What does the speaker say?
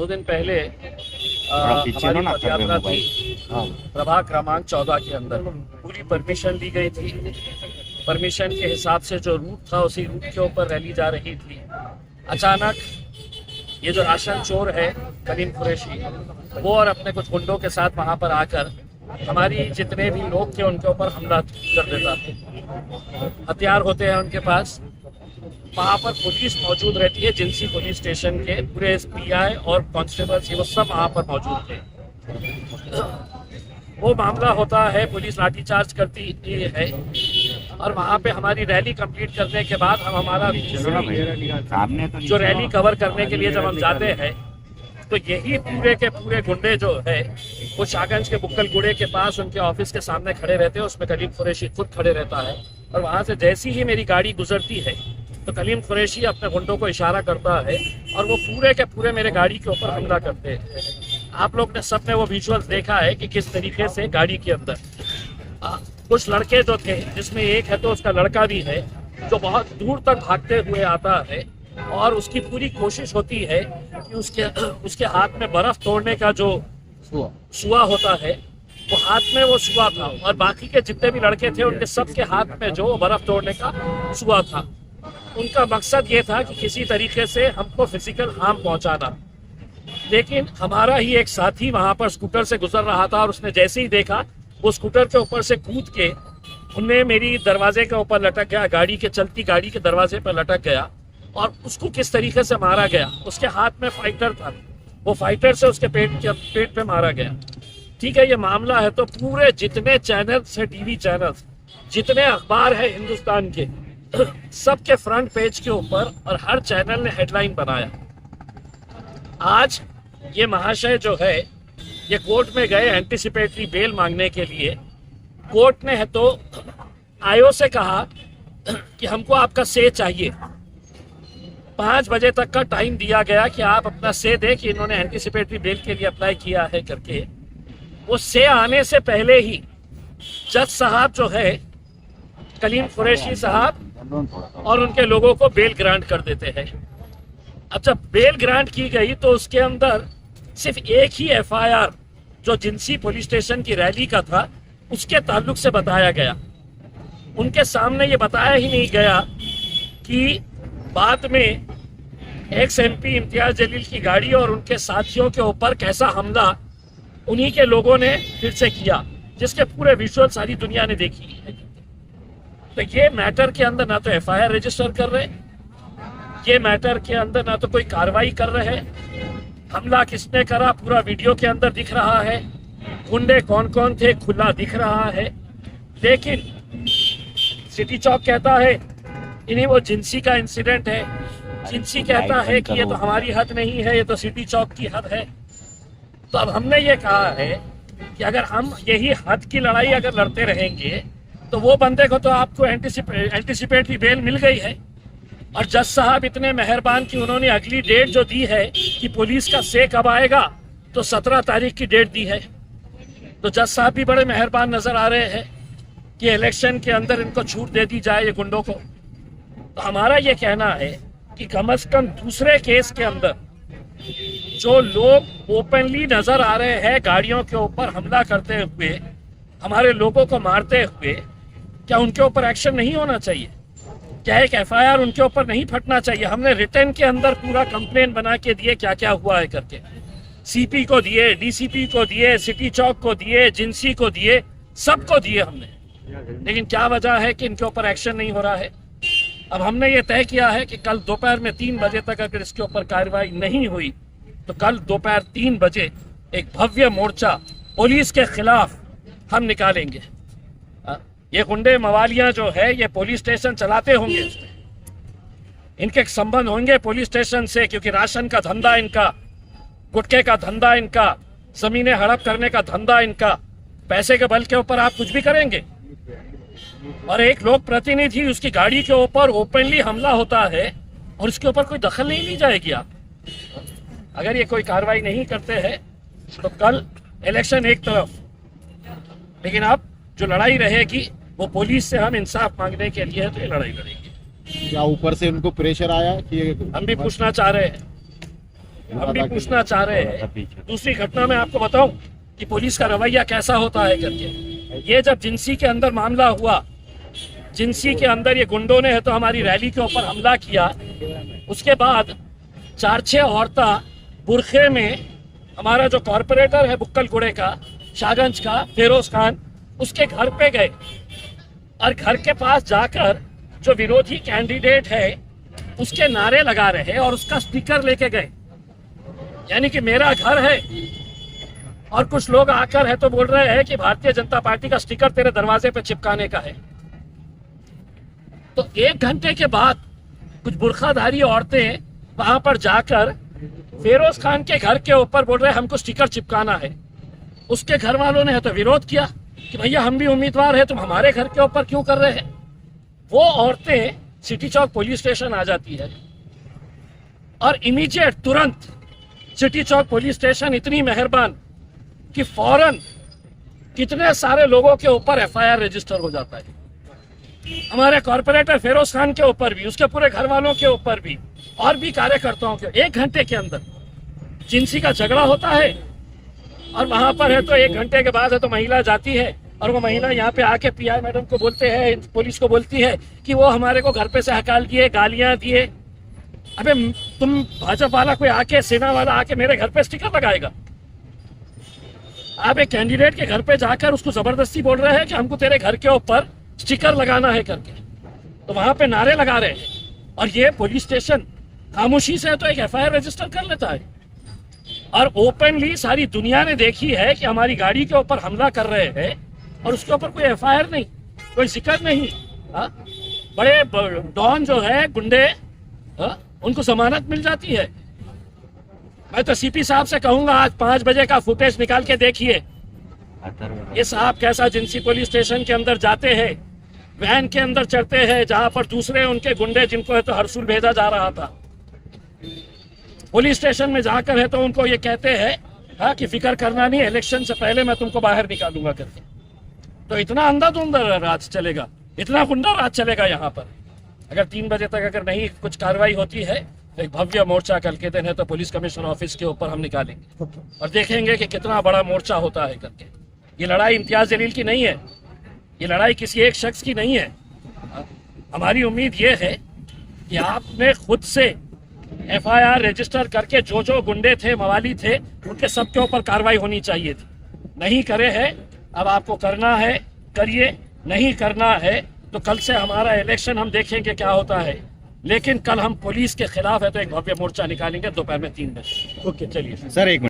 2 दिन पहले हमारी पद यात्रा थी प्रभाग क्रमांक 14 के अंदर। पूरी परमिशन ली गई थी। परमिशन के हिसाब से जो रूट था उसी रूट के ऊपर रैली जा रही थी। अचानक ये जो राशन चोर है कलीम कुरैशी, वो और अपने कुछ गुंडों के साथ वहाँ पर आकर हमारी जितने भी लोग थे उनके ऊपर हमला कर देता था। हथियार होते हैं उनके पास। वहाँ पर पुलिस मौजूद रहती है, जिंसी पुलिस स्टेशन के पूरे पीआई और कांस्टेबल्स वो सब वहाँ पर मौजूद थे। वो मामला होता है, पुलिस लाठीचार्ज करती है और वहाँ पे हमारी रैली कंप्लीट करने के बाद हम हमारा जो रैली कवर करने के लिए जब हम जाते हैं तो यही पूरे के पूरे गुंडे जो है वो शाहगंज के बुक्कल गुड़े के पास उनके ऑफिस के सामने खड़े रहते हैं। उसमें कलीम कुरैशी खुद खड़े रहता है और वहाँ से जैसी ही मेरी गाड़ी गुजरती है तो कलीम कुरैशी अपने गुंडों को इशारा करता है और वो पूरे के पूरे मेरे गाड़ी के ऊपर हमला करते हैं। आप लोग ने सबने वो विजुअल्स देखा है कि किस तरीके से गाड़ी के अंदर कुछ लड़के जो थे, जिसमें एक है तो उसका लड़का भी है जो बहुत दूर तक भागते हुए आता है और उसकी पूरी कोशिश होती है कि उसके हाथ में बर्फ तोड़ने का जो सुआ होता है वो हाथ में वो सुआ था और बाकी के जितने भी लड़के थे उनके सबके हाथ में जो बर्फ तोड़ने का सुआ था। उनका मकसद ये था कि किसी तरीके से हमको फिजिकल हार्म पहुंचाना। लेकिन हमारा ही एक साथी वहां पर स्कूटर से गुजर रहा था और उसने जैसे ही देखा वो स्कूटर के ऊपर से कूद के उन्हें मेरी दरवाजे के ऊपर लटक गया, गाड़ी के चलती गाड़ी के दरवाजे पर लटक गया और उसको किस तरीके से मारा गया। उसके हाथ में फाइटर था, वो फाइटर से उसके पेट पे मारा गया। ठीक है, ये मामला है तो पूरे जितने चैनल्स है, टीवी चैनल्स, जितने अखबार है हिंदुस्तान के, सबके फ्रंट पेज के ऊपर और हर चैनल ने हेडलाइन बनाया। आज ये महाशय जो है ये कोर्ट में गए एंटीसिपेटरी बेल मांगने के लिए। कोर्ट ने है तो आयो से कहा कि हमको आपका से चाहिए। 5 बजे तक का टाइम दिया गया कि आप अपना से दे कि इन्होंने एंटीसिपेटरी बेल के लिए अप्लाई किया है करके। वो से आने से पहले ही जज साहब जो है कलीम कुरैशी साहब और उनके लोगों को बेल ग्रांट कर देते हैं। अब जब बेल ग्रांट की गई तो उसके अंदर सिर्फ एक ही एफआईआर जो जिंसी पुलिस स्टेशन की रैली का था उसके ताल्लुक से बताया गया। उनके सामने ये बताया ही नहीं गया कि बाद में एक्स एमपी इम्तियाज जलील की गाड़ी और उनके साथियों के ऊपर कैसा हमला उन्हीं के लोगों ने फिर से किया, जिसके पूरे विजुअल सारी दुनिया ने देखी है। तो ये मैटर के अंदर ना तो एफआईआर रजिस्टर कर रहे, ये मैटर के अंदर ना तो कोई कार्रवाई कर रहे। हमला किसने करा पूरा वीडियो के अंदर दिख रहा है, गुंडे कौन कौन थे खुला दिख रहा है। लेकिन सिटी चौक कहता है इन्हीं वो जिंसी का इंसिडेंट है, जिंसी कहता है कि ये तो हमारी हद नहीं है, ये तो सिटी चौक की हद है। तो अब हमने ये कहा है कि अगर हम यही हद की लड़ाई अगर लड़ते रहेंगे तो वो बंदे को तो आपको एंटीसिपेटरी बेल मिल गई है और जज साहब इतने मेहरबान कि उन्होंने अगली डेट जो दी है कि पुलिस का से कब आएगा तो 17 तारीख की डेट दी है। तो जज साहब भी बड़े मेहरबान नजर आ रहे हैं कि इलेक्शन के अंदर इनको छूट दे दी जाए ये गुंडों को। तो हमारा ये कहना है कि कम से कम दूसरे केस के अंदर जो लोग ओपनली नजर आ रहे हैं गाड़ियों के ऊपर हमला करते हुए, हमारे लोगों को मारते हुए, क्या उनके ऊपर एक्शन नहीं होना चाहिए? क्या एक एफआईआर उनके ऊपर नहीं फटना चाहिए? हमने रिटर्न के अंदर पूरा कंप्लेन बना के दिए क्या क्या हुआ है करके, सीपी को दिए, डीसीपी को दिए, सिटी चौक को दिए, जिंसी को दिए, सबको दिए हमने। लेकिन क्या वजह है कि इनके ऊपर एक्शन नहीं हो रहा है? अब हमने ये तय किया है कि कल दोपहर में 3 बजे तक अगर इसके ऊपर कार्रवाई नहीं हुई तो कल दोपहर 3 बजे एक भव्य मोर्चा पुलिस के खिलाफ हम निकालेंगे। ये गुंडे मवालियां जो है ये पुलिस स्टेशन चलाते होंगे, इनके संबंध होंगे पुलिस स्टेशन से, क्योंकि राशन का धंधा इनका, गुटखे का धंधा इनका, जमीनें हड़प करने का धंधा इनका। पैसे के बल के ऊपर आप कुछ भी करेंगे। और एक लोक प्रतिनिधि उसकी गाड़ी के ऊपर ओपनली हमला होता है और इसके ऊपर कोई दखल नहीं ली जाएगी। आप अगर ये कोई कार्रवाई नहीं करते हैं तो कल इलेक्शन एक तरफ, लेकिन अब जो लड़ाई रहेगी वो पुलिस से हम इंसाफ मांगने के लिए है, तो ये लड़ाई लड़ेंगे। क्या ऊपर से उनको प्रेशर आया कि हम भी पूछना चाह रहे हैं हम भी पूछना चाह रहे हैं। दूसरी घटना में आपको बताऊं कि पुलिस का रवैया कैसा होता है करके। ये जब जिंसी के अंदर मामला हुआ, जिंसी के अंदर ये गुंडों ने है तो हमारी रैली के ऊपर हमला किया। उसके बाद 4-6 औरतें बुरखे में हमारा जो कॉरपोरेटर है बुक्कल गुड़े का, शाहगंज का, फेरोज खान, उसके घर पे गए और घर के पास जाकर जो विरोधी कैंडिडेट है उसके नारे लगा रहे और उसका स्टिकर लेके गए। यानी कि मेरा घर है और कुछ लोग आकर है तो बोल रहे हैं कि भारतीय जनता पार्टी का स्टिकर तेरे दरवाजे पे चिपकाने का है। तो 1 घंटे के बाद कुछ बुरखाधारी औरतें वहां पर जाकर फेरोज खान के घर के ऊपर बोल रहे हैं हमको स्टिकर चिपकाना है। उसके घर वालों ने है तो विरोध किया कि भैया हम भी उम्मीदवार है, तुम हमारे घर के ऊपर क्यों कर रहे हैं। वो औरतें सिटी चौक पुलिस स्टेशन आ जाती है और इमीडिएट तुरंत सिटी चौक पुलिस स्टेशन इतनी मेहरबान कि फौरन कितने सारे लोगों के ऊपर एफआईआर रजिस्टर हो जाता है। हमारे कॉर्पोरेटर फेरोज खान के ऊपर भी, उसके पूरे घर वालों के ऊपर भी और भी कार्यकर्ताओं के 1 घंटे के अंदर जिनसी का झगड़ा होता है। और वहां पर है तो 1 घंटे के बाद है तो महिला जाती है और वो महिला यहाँ पे आके पीआई मैडम को बोलते हैं, पुलिस को बोलती है कि वो हमारे को घर पे से हकाल दिए, गालियां दिए। अबे तुम भाजपा वाला कोई आके, सेना वाला आके मेरे घर पे स्टिकर लगाएगा? आप एक कैंडिडेट के घर पे जाकर उसको जबरदस्ती बोल रहे हैं कि हमको तेरे घर के ऊपर स्टिकर लगाना है करके, तो वहां पे नारे लगा रहे हैं। और ये पुलिस स्टेशन खामोशी से तो एक एफआईआर रजिस्टर कर लेता है और ओपनली सारी दुनिया ने देखी है कि हमारी गाड़ी के ऊपर हमला कर रहे हैं और उसके ऊपर कोई एफआईआर नहीं, कोई जिक्र नहीं। बड़े डॉन जो है गुंडे, उनको जमानत मिल जाती है। मैं तो सीपी साहब से कहूंगा आज 5 बजे का फुटेज निकाल के देखिए ये साहब कैसा जिंसी पुलिस स्टेशन के अंदर जाते हैं, वैन के अंदर चढ़ते हैं जहां पर दूसरे उनके गुंडे जिनको है तो हरसुल भेजा जा रहा था, पुलिस स्टेशन में जाकर है तो उनको ये कहते हैं कि फिक्र करना नहीं, इलेक्शन से पहले मैं तुमको बाहर निकालूंगा करके। तो इतना अंधाधुंध राज चलेगा, इतना गुंडा राज चलेगा यहाँ पर। अगर 3 बजे तक अगर नहीं कुछ कार्रवाई होती है तो एक भव्य मोर्चा कल के दिन है तो पुलिस कमिश्नर ऑफिस के ऊपर हम निकालेंगे और देखेंगे कि कितना बड़ा मोर्चा होता है करके। ये लड़ाई इम्तियाज जलील की नहीं है, ये लड़ाई किसी एक शख्स की नहीं है। हमारी उम्मीद ये है कि आपने खुद से एफआईआर रजिस्टर करके जो जो गुंडे थे, मवाली थे, उनके सबके ऊपर कार्रवाई होनी चाहिए थी। नहीं करे है, अब आपको करना है करिए, नहीं करना है तो कल से हमारा इलेक्शन हम देखेंगे क्या होता है। लेकिन कल हम पुलिस के खिलाफ है तो एक भव्य मोर्चा निकालेंगे दोपहर में 3 बजे। ओके चलिए सर, 1 मिनट।